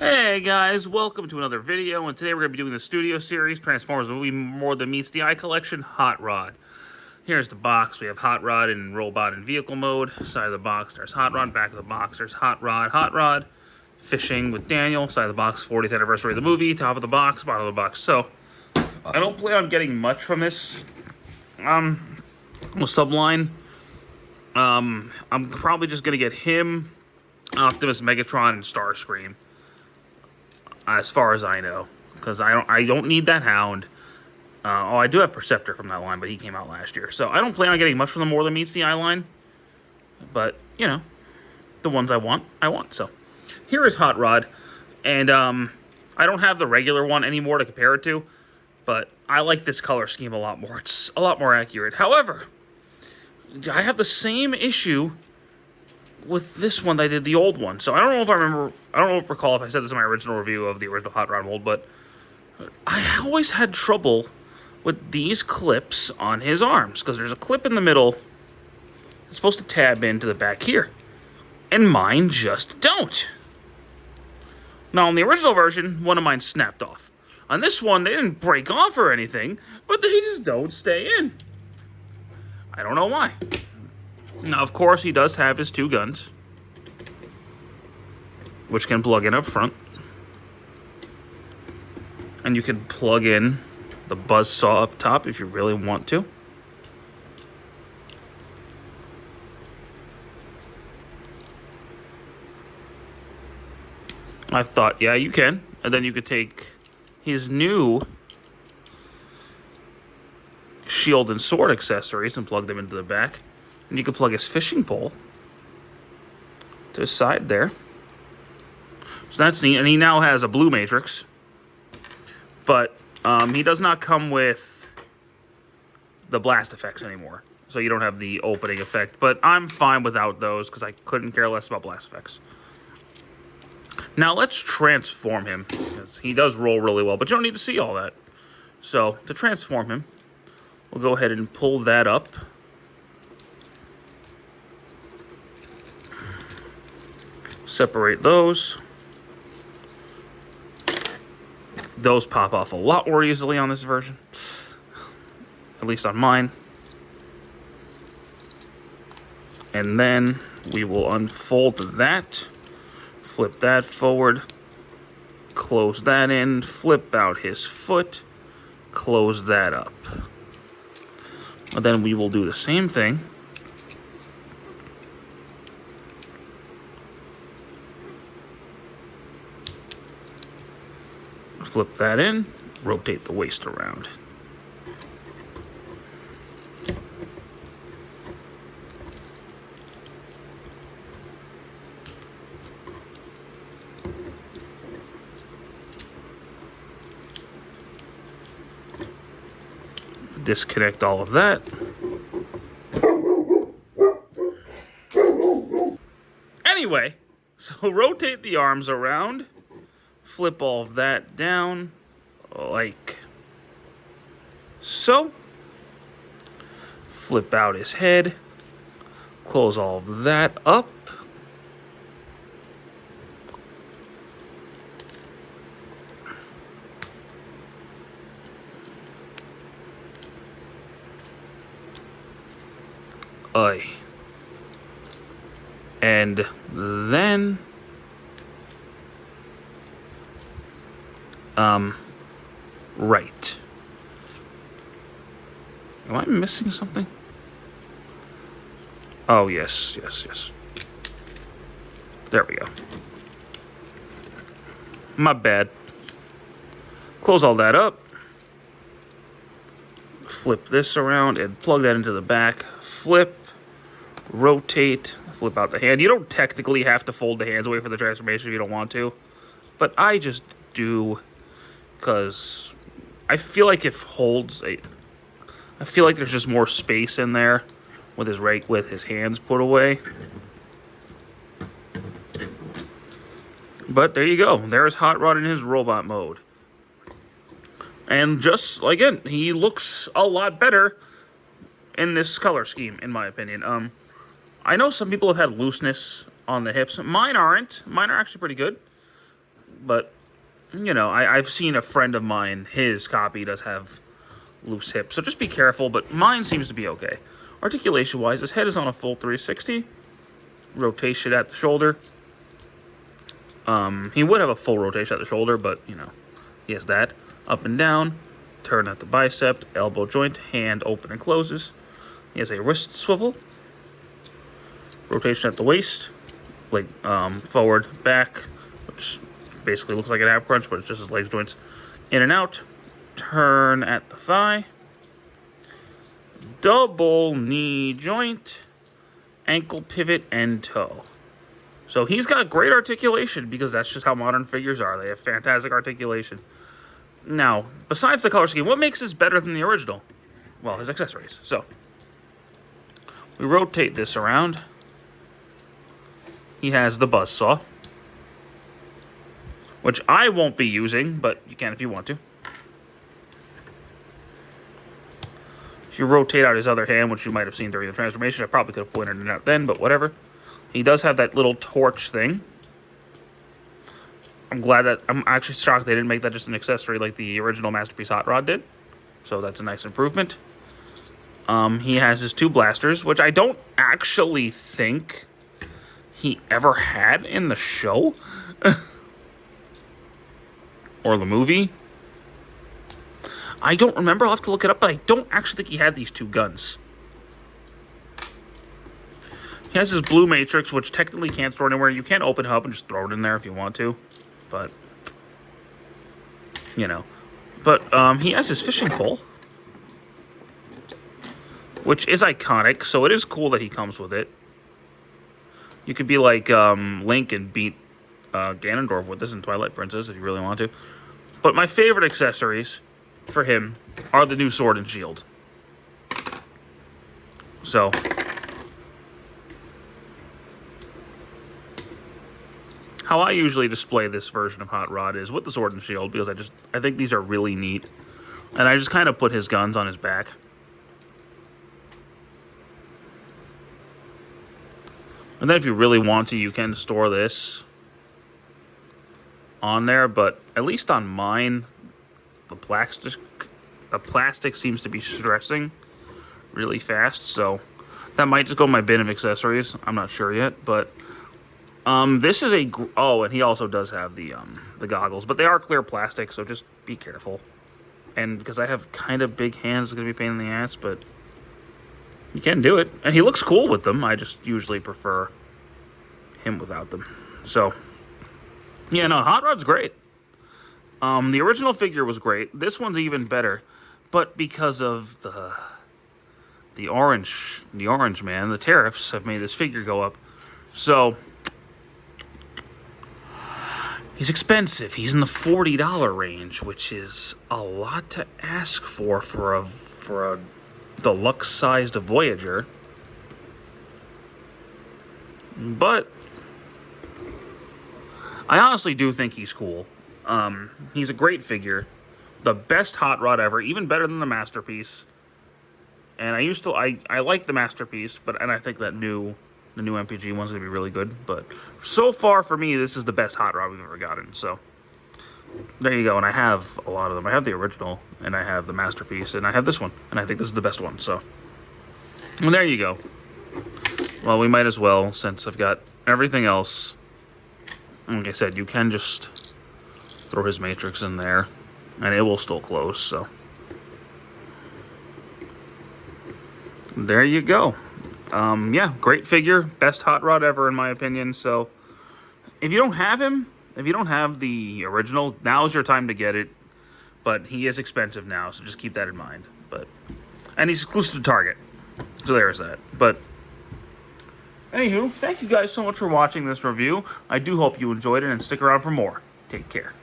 Hey guys, welcome to another video, and today we're going to be doing the studio series, Transformers Movie More Than Meets the Eye Collection, Hot Rod. Here's the box. We have Hot Rod in robot and vehicle mode. Side of the box, there's Hot Rod. Back of the box, there's Hot Rod. Fishing with Daniel. Side of the box, 40th anniversary of the movie. Top of the box, bottom of the box. So, I don't plan on getting much from this subline. I'm probably just going to get him, Optimus, Megatron, and Starscream. As far as I know, because I don't need that Hound. I do have Perceptor from that line, but he came out last year. So I don't plan on getting much from the More Than Meets the Eye line. But, you know, the ones I want. So here is Hot Rod. And I don't have the regular one anymore to compare it to. But I like this color scheme a lot more. It's a lot more accurate. However, I have the same issue with this one that I did the old one. So I don't know if I recall if I said this in my original review of the original Hot Rod mold, but I always had trouble with these clips on his arms, because there's a clip in the middle that's supposed to tab into the back here, and mine just don't. Now, in the original version, one of mine snapped off. On this one, they didn't break off or anything, but they just don't stay in. I don't know why. Now, of course, he does have his two guns, which can plug in up front. And you can plug in the buzzsaw up top if you really want to. I thought, yeah, you can. And then you could take his new shield and sword accessories and plug them into the back. And you can plug his fishing pole to the side there. So that's neat. And he now has a blue matrix. But he does not come with the blast effects anymore. So you don't have the opening effect. But I'm fine without those because I couldn't care less about blast effects. Now let's transform him, because he does roll really well. But you don't need to see all that. So to transform him, we'll go ahead and pull that up. Separate those. Those pop off a lot more easily on this version. At least on mine. And then we will unfold that. Flip that forward. Close that in. Flip out his foot. Close that up. And then we will do the same thing. Flip that in, rotate the waist around. Disconnect all of that. Anyway, so rotate the arms around. Flip all of that down, like so. Flip out his head. Close all of that up. And then right. Am I missing something? Oh, yes. There we go. My bad. Close all that up. Flip this around and plug that into the back. Flip, rotate, flip out the hand. You don't technically have to fold the hands away for the transformation if you don't want to, but I just do, because I feel like I feel like there's just more space in there with his hands put away. But there you go. There's Hot Rod in his robot mode. And just, again, he looks a lot better in this color scheme, in my opinion. I know some people have had looseness on the hips. Mine aren't. Mine are actually pretty good. but, you know, I've seen a friend of mine, his copy does have loose hips, so just be careful, but mine seems to be okay. Articulation-wise, his head is on a full 360, rotation at the shoulder. He would have a full rotation at the shoulder, but, you know, he has that. Up and down, turn at the bicep, elbow joint, hand open and closes. He has a wrist swivel, rotation at the waist, leg forward, back, which basically looks like an ab crunch, but it's just his leg joints in and out. Turn at the thigh, double knee joint, ankle pivot, and toe. So he's got great articulation because that's just how modern figures are. They have fantastic articulation. Now, besides the color scheme, what makes this better than the original? Well, his accessories. So, we rotate this around. He has the buzzsaw, which I won't be using, but you can if you want to. If you rotate out his other hand, which you might have seen during the transformation, I probably could have pointed it out then, but whatever. He does have that little torch thing. I'm actually shocked they didn't make that just an accessory like the original Masterpiece Hot Rod did. So that's a nice improvement. He has his two blasters, which I don't actually think he ever had in the show. Or the movie. I don't remember. I'll have to look it up, but I don't actually think he had these two guns. He has his blue matrix, which technically can't store anywhere. You can open it up and just throw it in there if you want to. But, you know. But he has his fishing pole, which is iconic, so it is cool that he comes with it. You could be like Link and beat Ganondorf with this in Twilight Princess if you really want to. But my favorite accessories for him are the new sword and shield. So, how I usually display this version of Hot Rod is with the sword and shield, because I think these are really neat. And I just kind of put his guns on his back. And then if you really want to, you can store this on there, but at least on mine, the plastic seems to be stressing really fast, so that might just go in my bin of accessories. I'm not sure yet, but this is and he also does have the goggles, but they are clear plastic, so just be careful. And because I have kind of big hands, it's gonna be a pain in the ass, but you can do it, and he looks cool with them. I just usually prefer him without them. So yeah, no, Hot Rod's great. The original figure was great. This one's even better, but because of the orange man, the tariffs have made this figure go up. So he's expensive. He's in the $40 range, which is a lot to ask for a deluxe-sized Voyager. But I honestly do think he's cool. He's a great figure. The best Hot Rod ever, even better than the Masterpiece. And I like the Masterpiece, and I think that the new MPG one's gonna be really good. But so far for me, this is the best Hot Rod we've ever gotten. So there you go. And I have a lot of them. I have the original, and I have the Masterpiece, and I have this one, and I think this is the best one. So, well, there you go. Well, we might as well, since I've got everything else. Like I said, you can just throw his matrix in there, and it will still close. So there you go. Yeah, great figure. Best Hot Rod ever, in my opinion. So if you don't have him, if you don't have the original, now's your time to get it. But he is expensive now, so just keep that in mind. And he's exclusive to Target. So there's that. But anywho, thank you guys so much for watching this review. I do hope you enjoyed it, and stick around for more. Take care.